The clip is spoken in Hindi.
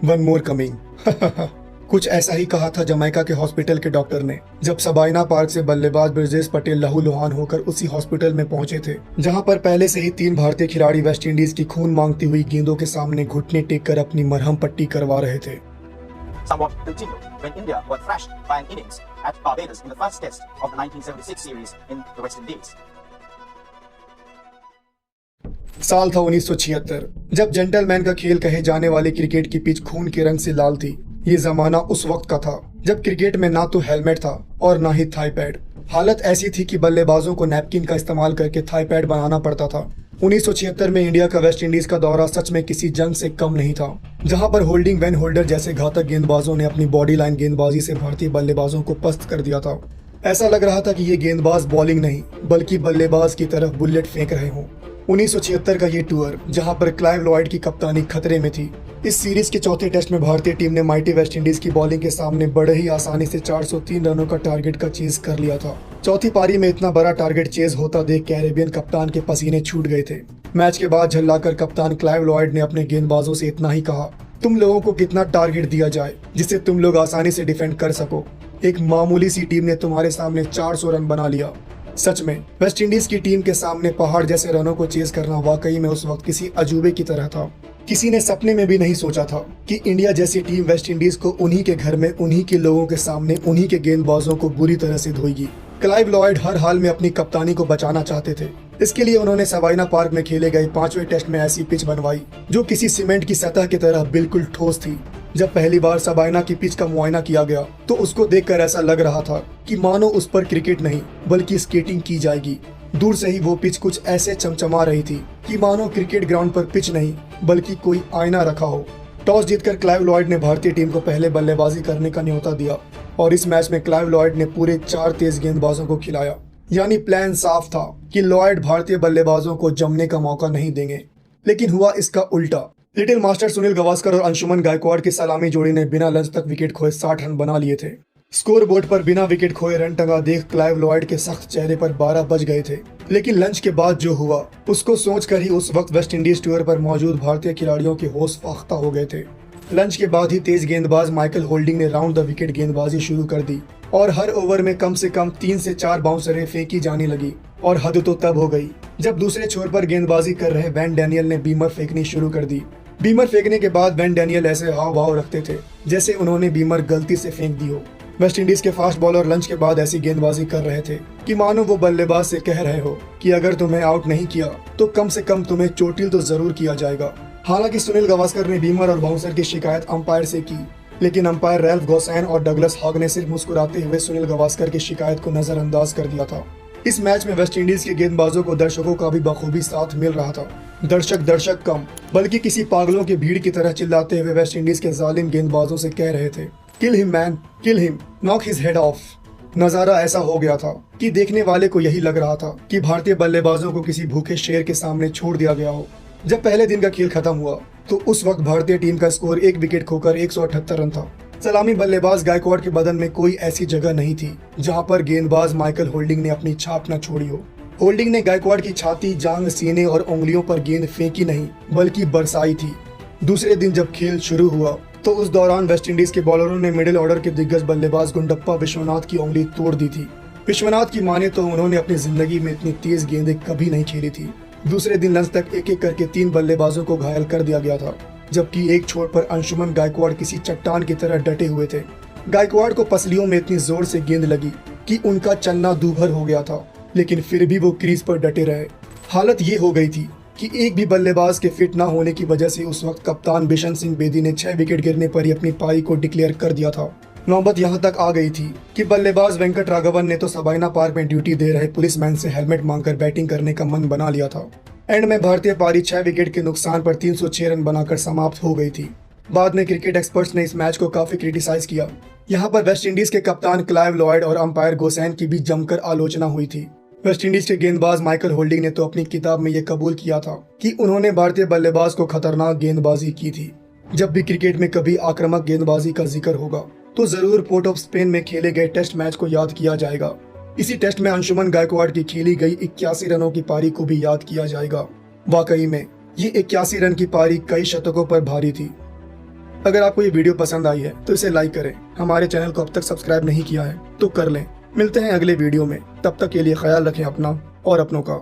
One more coming. कुछ ऐसा ही कहा था जमैका के हॉस्पिटल के डॉक्टर ने जब सबाइना पार्क से बल्लेबाज ब्रजेश पटेल लहूलुहान होकर उसी हॉस्पिटल में पहुंचे थे, जहां पर पहले से ही 3 भारतीय खिलाड़ी वेस्टइंडीज की खून मांगती हुई गेंदों के सामने घुटने टेक कर अपनी मरहम पट्टी करवा रहे थे। Somewhat continued when India were thrashed by an innings at Barbados in the first test of the 1976 series in the West Indies. साल था 1976, जब जेंटलमैन का खेल कहे जाने वाली क्रिकेट की पिच खून के रंग से लाल थी। ये जमाना उस वक्त का था जब क्रिकेट में ना तो हेलमेट था और ना ही थाई पैड। हालत ऐसी थी कि बल्लेबाजों को नैपकिन का इस्तेमाल करके थाई पैड बनाना पड़ता था। 1976 में इंडिया का वेस्ट इंडीज का दौरा सच में किसी जंग से कम नहीं था, जहां पर होल्डिंग वैन होल्डर जैसे घातक गेंदबाजों ने अपनी बॉडी लाइन गेंदबाजी से भारतीय बल्लेबाजों को पस्त कर दिया था। ऐसा लग रहा था कि ये गेंदबाज बॉलिंग नहीं बल्कि बल्लेबाज की तरफ बुलेट फेंक रहे हों। 1976 का ये टूर जहां पर क्लाइव लॉयड की कप्तानी खतरे में थी। इस सीरीज के चौथे टेस्ट में भारतीय टीम ने माइटी वेस्टइंडीज की बॉलिंग के सामने बड़े ही आसानी से 403 रनों का टारगेट का चेज कर लिया था। चौथी पारी में इतना बड़ा टारगेट चेज होता देख कैरेबियन कप्तान के पसीने छूट गए थे। मैच के बाद झल्लाकर कप्तान क्लाइव लॉयड ने अपने गेंदबाजों से इतना ही कहा, तुम लोगों को कितना टारगेट दिया जाए जिसे तुम लोग आसानी से डिफेंड कर सको। एक मामूली सी टीम ने तुम्हारे सामने 400 रन बना लिया। सच में वेस्टइंडीज की टीम के सामने पहाड़ जैसे रनों को चेज करना वाकई में उस वक्त किसी अजूबे की तरह था। किसी ने सपने में भी नहीं सोचा था कि इंडिया जैसी टीम वेस्टइंडीज को उन्हीं के घर में उन्हीं के लोगों के सामने उन्हीं के गेंदबाजों को बुरी तरह से धोएगी। क्लाइव लॉयड हर हाल में अपनी कप्तानी को बचाना चाहते थे। इसके लिए उन्होंने सबाइना पार्क में खेले गए 5वें टेस्ट में ऐसी पिच बनवाई जो किसी सीमेंट की सतह की तरह बिल्कुल ठोस थी। जब पहली बार सबाइना की पिच का मुआयना किया गया तो उसको देखकर ऐसा लग रहा था कि मानो उस पर क्रिकेट नहीं बल्कि स्केटिंग की जाएगी। दूर से ही वो पिच कुछ ऐसे चमचमा रही थी कि मानो क्रिकेट ग्राउंड पर पिच नहीं बल्कि कोई आईना रखा हो। टॉस जीतकर क्लाइव लॉयड ने भारतीय टीम को पहले बल्लेबाजी करने का न्योता दिया और इस मैच में क्लाइव लॉयड ने पूरे 4 तेज गेंदबाजों को खिलाया। यानी प्लान साफ था कि लॉयड भारतीय बल्लेबाजों को जमने का मौका नहीं देंगे, लेकिन हुआ इसका उल्टा। लिटिल मास्टर सुनील गावस्कर और अंशुमन गायकवाड़ की सलामी जोड़ी ने बिना लंच तक विकेट खोए 60 रन बना लिए थे। स्कोर बोर्ड पर बिना विकेट खोए रन टंगा देख क्लाइव लॉयड के सख्त चेहरे पर 12 बज गए थे। लेकिन लंच के बाद जो हुआ उसको सोचकर ही उस वक्त वेस्ट इंडीज टूर पर मौजूद भारतीय खिलाड़ियों के होश फाख्ता हो गए थे। लंच के बाद ही तेज गेंदबाज माइकल होल्डिंग ने राउंड द विकेट गेंदबाजी शुरू कर दी और हर ओवर में कम से कम 3 से 4 बाउंसरें फेंकी जाने लगी। और हद तो तब हो गई जब दूसरे छोर पर गेंदबाजी कर रहे वैन डैनियल ने बीमर फेंकनी शुरू कर दी। बीमर फेंकने के बाद वैन डैनियल ऐसे हाव भाव रखते थे जैसे उन्होंने बीमर गलती से फेंक दी हो। वेस्ट इंडीज के फास्ट बॉलर लंच के बाद ऐसी गेंदबाजी कर रहे थे कि मानो वो बल्लेबाज से कह रहे हो कि अगर तुम्हें आउट नहीं किया तो कम से कम तुम्हें चोटिल तो जरूर किया जाएगा। हालांकि सुनील गावस्कर ने बीमर और बाउंसर की शिकायत अंपायर से की, लेकिन अंपायर रैल्फ गॉसेन और डगलस हॉग ने सिर्फ मुस्कुराते हुए सुनील गावस्कर की शिकायत को नजरअंदाज कर दिया था। इस मैच में वेस्ट इंडीज के गेंदबाजों को दर्शकों का भी बखूबी साथ मिल रहा था। दर्शक कम बल्कि किसी पागलों की भीड़ की तरह चिल्लाते हुए वेस्ट इंडीज के जालिम गेंदबाजों से कह रहे थे, kill him man, kill him, knock his head of. नजारा ऐसा हो गया था कि देखने वाले को यही लग रहा था कि भारतीय बल्लेबाजों को किसी भूखे शेर के सामने छोड़ दिया गया हो। जब पहले दिन का खेल खत्म हुआ तो उस वक्त भारतीय टीम का स्कोर 1 विकेट खोकर 178 रन था। सलामी बल्लेबाज गायकवाड़ के बदन में कोई ऐसी जगह नहीं थी जहां पर गेंदबाज माइकल होल्डिंग ने अपनी छाप न छोड़ी हो। होल्डिंग ने गायकवाड़ की छाती, जांग, सीने और उंगलियों पर गेंद फेंकी नहीं बल्कि बरसाई थी। दूसरे दिन जब खेल शुरू हुआ तो उस दौरान वेस्टइंडीज के बॉलरों ने मिडिल ऑर्डर के दिग्गज बल्लेबाज गुंडप्पा विश्वनाथ की उंगली तोड़ दी थी। विश्वनाथ की माने तो उन्होंने अपनी जिंदगी में इतनी तेज गेंदें कभी नहीं खेली थी। दूसरे दिन लंच तक एक एक करके 3 बल्लेबाजों को घायल कर दिया गया था, जबकि एक छोर पर अंशुमन गायकवाड़ किसी चट्टान की तरह डटे हुए थे। गायकवाड़ को पसलियों में इतनी जोर से गेंद लगी कि उनका चलना दूभर हो गया था, लेकिन फिर भी वो क्रीज पर डटे रहे। हालत ये हो गई थी कि एक भी बल्लेबाज के फिट न होने की वजह से उस वक्त कप्तान बिशन सिंह बेदी ने 6 विकेट गिरने पर ही अपनी पारी को डिक्लेयर कर दिया था। नौबत यहाँ तक आ गई थी कि बल्लेबाज वेंकट राघवन ने तो सबाइना पार्क में ड्यूटी दे रहे पुलिसमैन से हेलमेट मांगकर बैटिंग करने का मन बना लिया था। एंड में भारतीय पारी 6 विकेट के नुकसान पर 306 रन बनाकर समाप्त हो गई थी। बाद में क्रिकेट एक्सपर्ट्स ने इस मैच को काफी क्रिटिसाइज किया। यहाँ पर वेस्ट इंडीज के कप्तान क्लाइव लॉयड और अंपायर गोसेन की भी जमकर आलोचना हुई थी। वेस्ट इंडीज के गेंदबाज माइकल होल्डिंग ने तो अपनी किताब में यह कबूल किया था कि उन्होंने भारतीय बल्लेबाज को खतरनाक गेंदबाजी की थी। जब भी क्रिकेट में कभी आक्रामक गेंदबाजी का जिक्र होगा तो जरूर पोर्ट ऑफ स्पेन में खेले गए टेस्ट मैच को याद किया जाएगा। इसी टेस्ट में अंशुमन गायकवाड़ की खेली गई 81 रनों की पारी को भी याद किया जाएगा। वाकई में ये 81 रन की पारी कई शतकों पर भारी थी। अगर आपको ये वीडियो पसंद आई है तो इसे लाइक करें। हमारे चैनल को अब तक सब्सक्राइब नहीं किया है तो कर लें। मिलते हैं अगले वीडियो में, तब तक के लिए ख्याल रखें अपना और अपनों का।